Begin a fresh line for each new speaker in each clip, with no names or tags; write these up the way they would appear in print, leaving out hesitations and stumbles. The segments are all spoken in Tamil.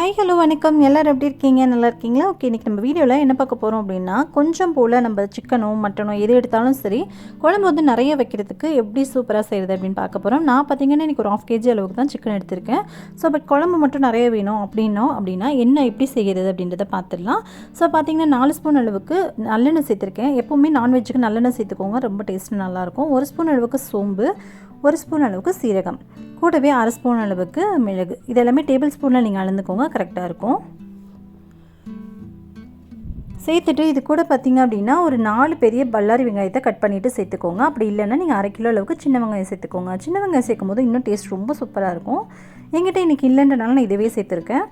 ஹாய் ஹலோ வணக்கம். எல்லோரும் எப்படி இருக்கீங்க? நல்லா இருக்கீங்களா? ஓகே, இன்றைக்கி நம்ம வீடியோவில் என்ன பார்க்க போகிறோம் அப்படின்னா, கொஞ்சம் போல் நம்ம சிக்கனோ மட்டனோ எது எடுத்தாலும் சரி, குழம்பு வந்து நிறைய வைக்கிறதுக்கு எப்படி சூப்பராக செய்கிறது அப்படின்னு பார்க்க போகிறோம். நான் பார்த்திங்கன்னா இன்றைக்கி ஒரு 1/2 kg அளவுக்கு தான் சிக்கன் எடுத்திருக்கேன். ஸோ பட் குழம்பு மட்டும் நிறைய வேணும் அப்படின்னா என்ன எப்படி செய்கிறது அப்படின்றத பார்த்துடலாம். ஸோ பார்த்திங்கன்னா 4 ஸ்பூன் அளவுக்கு நல்லெண்ணெய் சேர்த்துருக்கேன். எப்போவுமே நான்வெஜ்ஜுக்கு நல்லெண்ணெய் சேர்த்துக்கோங்க, ரொம்ப டேஸ்ட்டு நல்லாயிருக்கும். 1 ஸ்பூன் அளவுக்கு சோம்பு, 1 ஸ்பூன் அளவுக்கு சீரகம், கூடவே 1/2 ஸ்பூன் அளவுக்கு மிளகு. இது எல்லாமே டேபிள் ஸ்பூனில் நீங்கள் அளந்துக்கோங்க, கரெக்டாக இருக்கும். சேர்த்துட்டு இது கூட பார்த்திங்க அப்படின்னா ஒரு 4 பெரிய பல்லாரி வெங்காயத்தை கட் பண்ணிவிட்டு சேர்த்துக்கோங்க. அப்படி இல்லைன்னா நீங்கள் 1/2 கிலோ அளவுக்கு சின்ன வெங்காயம் சேர்த்துக்கோங்க. சின்ன வெங்காயம் சேர்க்கும் போது இன்னும் டேஸ்ட் ரொம்ப சூப்பராக இருக்கும். என்கிட்ட இன்றைக்கி இல்லைன்றனால நான் இதவே சேர்த்துருக்கேன்.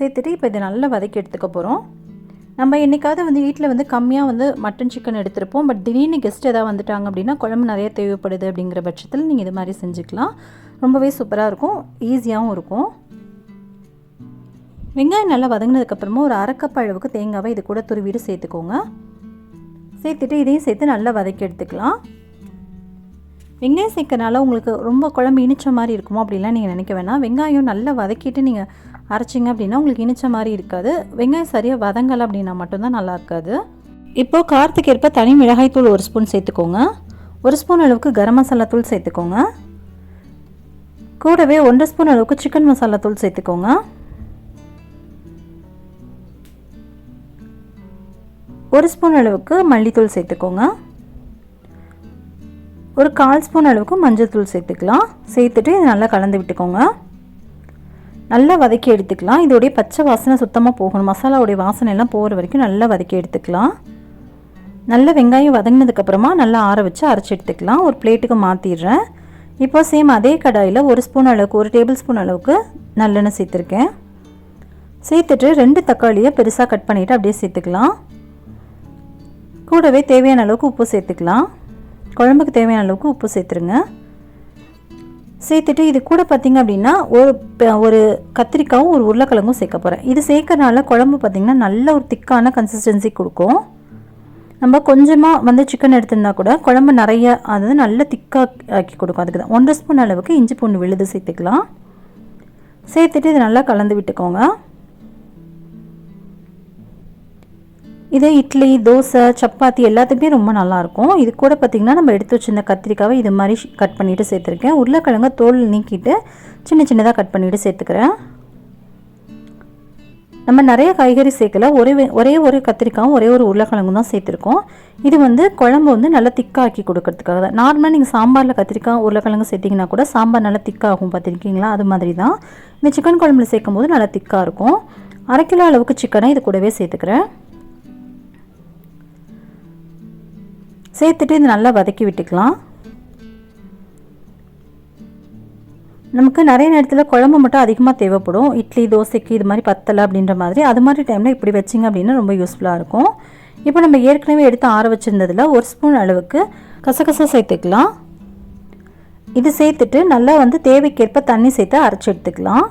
சேர்த்துட்டு இப்போ இதை நல்லா வதக்கி எடுத்துக்க போகிறோம். நம்ம என்றைக்காவது வந்து வீட்டில் வந்து கம்மியாக வந்து மட்டன் சிக்கன் எடுத்துருப்போம். பட் திடீர்னு கெஸ்ட் எதாவது வந்துட்டாங்க அப்படின்னா குழம்பு நிறைய தேவைப்படுது அப்படிங்கிற பட்சத்தில் நீங்கள் இது மாதிரி செஞ்சுக்கலாம். ரொம்பவே சூப்பராக இருக்கும், ஈஸியாகவும் இருக்கும். வெங்காயம் நல்லா வதங்கினதுக்கப்புறமா ஒரு 1/2 கப் அளவுக்கு தேங்காவை இது கூட துருவிட்டு சேர்த்துக்கோங்க. சேர்த்துட்டு இதையும் சேர்த்து நல்லா வதக்கி எடுத்துக்கலாம். வெங்காயம் சேர்க்கறனால உங்களுக்கு ரொம்ப குழம்பு இனிச்ச மாதிரி இருக்குமோ அப்படிலாம் நீங்கள் நினைக்க வேணாம். வெங்காயம் நல்லா வதக்கிட்டு நீங்கள் அரைச்சிங்க அப்படின்னா உங்களுக்கு இனிச்ச மாதிரி இருக்காது. வெங்காயம் சரியாக வதங்கலை அப்படின்னா மட்டும்தான் நல்லா இருக்காது. இப்போது காரத்துக்கு ஏற்ப தனி மிளகாய் தூள் 1 ஸ்பூன் சேர்த்துக்கோங்க. 1 ஸ்பூன் அளவுக்கு கரம் மசாலா தூள் சேர்த்துக்கோங்க. கூடவே 1 ஸ்பூன் அளவுக்கு சிக்கன் மசாலா தூள் சேர்த்துக்கோங்க. 1 ஸ்பூன் அளவுக்கு மல்லித்தூள் சேர்த்துக்கோங்க. ஒரு 1/4 ஸ்பூன் அளவுக்கு மஞ்சள் தூள் சேர்த்துக்கலாம். சேர்த்துட்டு இதை நல்லா கலந்து விட்டுக்கோங்க. நல்லா வதக்கி எடுத்துக்கலாம். இதோடைய பச்சை வாசனை சுத்தமாக போகணும். மசாலாவுடைய வாசனை எல்லாம் போகிற வரைக்கும் நல்லா வதக்கி எடுத்துக்கலாம். நல்ல வெங்காயம் வதங்கினதுக்கப்புறமா நல்லா ஆற வச்சு அரைச்சி எடுத்துக்கலாம். ஒரு பிளேட்டுக்கு மாற்றிடுறேன். இப்போ சேம் அதே கடாயில் 1 ஸ்பூன் அளவுக்கு 1 டேபிள் ஸ்பூன் அளவுக்கு நல்லெண்ணெய் சேர்த்துருக்கேன். சேர்த்துட்டு 2 தக்காளியை பெருசாக கட் பண்ணிவிட்டு அப்படியே சேர்த்துக்கலாம். கூடவே தேவையான அளவுக்கு உப்பு சேர்த்துக்கலாம். குழம்புக்கு தேவையான அளவுக்கு உப்பு சேர்த்துருங்க. சேர்த்துட்டு இது கூட பார்த்திங்க அப்படின்னா ஒரு கத்திரிக்காயும் ஒரு உருளைக்கிழங்கும் சேர்க்க போகிறேன். இது சேர்க்கறனால குழம்பு பார்த்திங்கன்னா நல்ல ஒரு திக்கான கன்சிஸ்டன்சி கொடுக்கும். நம்ம கொஞ்சமாக வந்து சிக்கன் எடுத்துருந்தா கூட குழம்பு நிறைய அதாவது நல்ல திக்காக ஆக்கி கொடுக்கும். அதுக்கு தான் 1 ஸ்பூன் அளவுக்கு இஞ்சி பூண்டு விழுது சேர்த்துக்கலாம். சேர்த்துட்டு இதை நல்லா கலந்து விட்டுக்கோங்க. இது இட்லி, தோசை, சப்பாத்தி எல்லாத்துக்குமே ரொம்ப நல்லாயிருக்கும். இது கூட பார்த்திங்கன்னா நம்ம எடுத்து வச்சுருந்த கத்திரிக்காவை இது மாதிரி கட் பண்ணிவிட்டு சேர்த்துருக்கேன். உருளைக்கிழங்க தோல் நீக்கிட்டு சின்ன சின்னதாக கட் பண்ணிவிட்டு சேர்த்துக்கிறேன். நம்ம நிறைய காய்கறி சேர்க்கல, ஒரே ஒரு கத்திரிக்காயும் ஒரே ஒரு உருளைக்கிழங்கும் தான் சேர்த்துருக்கோம். இது வந்து குழம்பு வந்து நல்லா திக்காக்கி கொடுக்கறதுக்காக தான். நார்மலாக நீங்கள் சாம்பாரில் கத்திரிக்காய் உருளைக்கிழங்கு சேர்த்திங்கன்னா கூட சாம்பார் நல்லா திக்காகும், பார்த்துருக்கீங்களா? அது மாதிரி தான் இந்த சிக்கன் குழம்புல சேர்க்கும் போது நல்லா திக்காக இருக்கும். 1/2 கிலோ அளவுக்கு சிக்கனை இது கூடவே சேர்த்துக்கிறேன். சேர்த்துட்டு இது நல்லா வதக்கி விட்டுக்கலாம். நமக்கு நிறைய நேரத்தில் குழம்பு மட்டும் அதிகமாக தேவைப்படும். இட்லி, தோசைக்கு இது மாதிரி பத்தலை அப்படின்ற மாதிரி, அது மாதிரி டைமில் இப்படி வச்சிங்க அப்படின்னா ரொம்ப யூஸ்ஃபுல்லாக இருக்கும். இப்போ நம்ம ஏற்கனவே எடுத்து ஆற வச்சுருந்ததில் 1 ஸ்பூன் அளவுக்கு கசகசா சேர்த்துக்கலாம். இது சேர்த்துட்டு நல்லா வந்து தேவைக்கேற்ப தண்ணி சேர்த்து அரைச்சி எடுத்துக்கலாம்.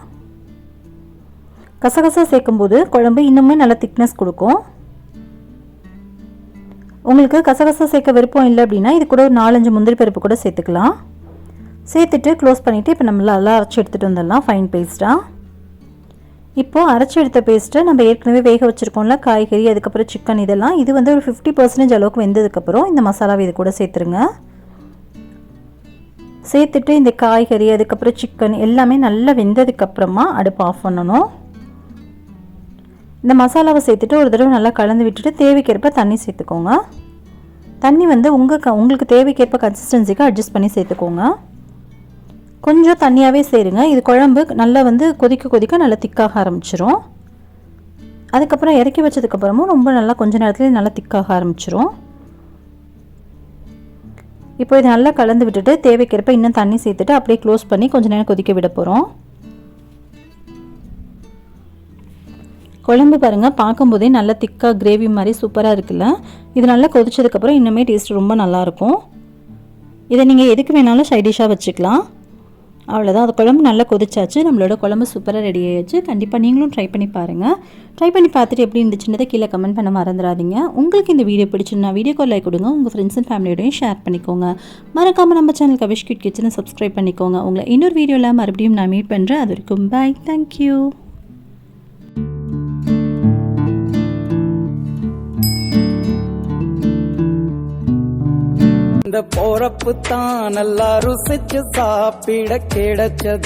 கசகசா சேர்க்கும்போது குழம்பு இன்னுமே நல்லா திக்னஸ் கொடுக்கும். உங்களுக்கு கசகசா சேர்க்க விருப்பம் இல்லை அப்படின்னா இது கூட ஒரு 4-5 முந்திரி பருப்பு கூட சேர்த்துக்கலாம். சேர்த்துட்டு க்ளோஸ் பண்ணிவிட்டு இப்போ நம்ம நல்லா அரைச்சி எடுத்துகிட்டு வந்துடலாம் ஃபைன் பேஸ்ட்டாக. இப்போது அரைச்சி எடுத்த பேஸ்ட்டை நம்ம ஏற்கனவே வேக வச்சுருக்கோம்ல காய்கறி, அதுக்கப்புறம் சிக்கன், இதெல்லாம் இது வந்து ஒரு 50% அளவுக்கு வெந்ததுக்கப்புறம் இந்த மசாலாவை இது கூட சேர்த்துருங்க. சேர்த்துட்டு இந்த காய்கறி, அதுக்கப்புறம் சிக்கன் எல்லாமே நல்லா வெந்ததுக்கப்புறமா அடுப்பு ஆஃப் பண்ணணும். இந்த மசாலாவை சேர்த்துட்டு ஒரு தடவை நல்லா கலந்து விட்டுட்டு தேவைக்கேற்ப தண்ணி சேர்த்துக்கோங்க. தண்ணி வந்து உங்களுக்கு தேவைக்கேற்ப கன்சிஸ்டன்சிக்கு அட்ஜஸ்ட் பண்ணி சேர்த்துக்கோங்க. கொஞ்சம் தண்ணியாகவே சேருங்க. இது குழம்பு நல்லா வந்து கொதிக்க நல்லா திக்காக ஆரம்பிச்சிரும். அதுக்கப்புறம் இறக்கி வச்சதுக்கப்புறமும் ரொம்ப நல்லா கொஞ்ச நேரத்துலேயே நல்லா திக்காக ஆரம்பிச்சிரும். இப்போ இது நல்லா கலந்து விட்டுட்டு தேவைக்கேற்ப இன்னும் தண்ணி சேர்த்துட்டு அப்படியே க்ளோஸ் பண்ணி கொஞ்சம் நேரம் கொதிக்க விட போகிறோம். குழம்பு பாருங்கள், பார்க்கும்போதே நல்லா திக்காக கிரேவி மாதிரி சூப்பராக இருக்குல்ல. இது நல்லா கொதிச்சதுக்கப்புறம் இன்னுமே டேஸ்ட் ரொம்ப நல்லாயிருக்கும். இதை நீங்கள் எதுக்கு வேணாலும் சைடிஷாக வச்சுக்கலாம். அவ்வளோதான், அது குழம்பு நல்லா கொதிச்சாச்சு. நம்மளோட குழம்பு சூப்பராக ரெடி ஆகிடுச்சு. கண்டிப்பாக நீங்களும் ட்ரை பண்ணி பாருங்கள். ட்ரை பண்ணி பார்த்துட்டு எப்படி இருந்துச்சுன்றதை கீழே கமெண்ட் பண்ண மறந்துடாதீங்க. உங்களுக்கு இந்த வீடியோ பிடிச்சிருந்தா வீடியோக்கு லைக் கொடுங்க. உங்கள் ஃப்ரெண்ட்ஸ் அண்ட் ஃபேமிலியோடையும் ஷேர் பண்ணிக்கோங்க. மறக்காமல் நம்ம சேனல் கவிஷ் கிட் கிச்சனை சப்ஸ்கிரைப் பண்ணிக்கோங்க. உங்களை இன்னொரு வீடியோவில் மறுபடியும் நான் மீட் பண்ணுறேன். அது வரைக்கும் பாய், தேங்க்யூ.
இந்த போறப்பு தான் நல்லா ருசிச்சு சாப்பிட கிடைச்சது.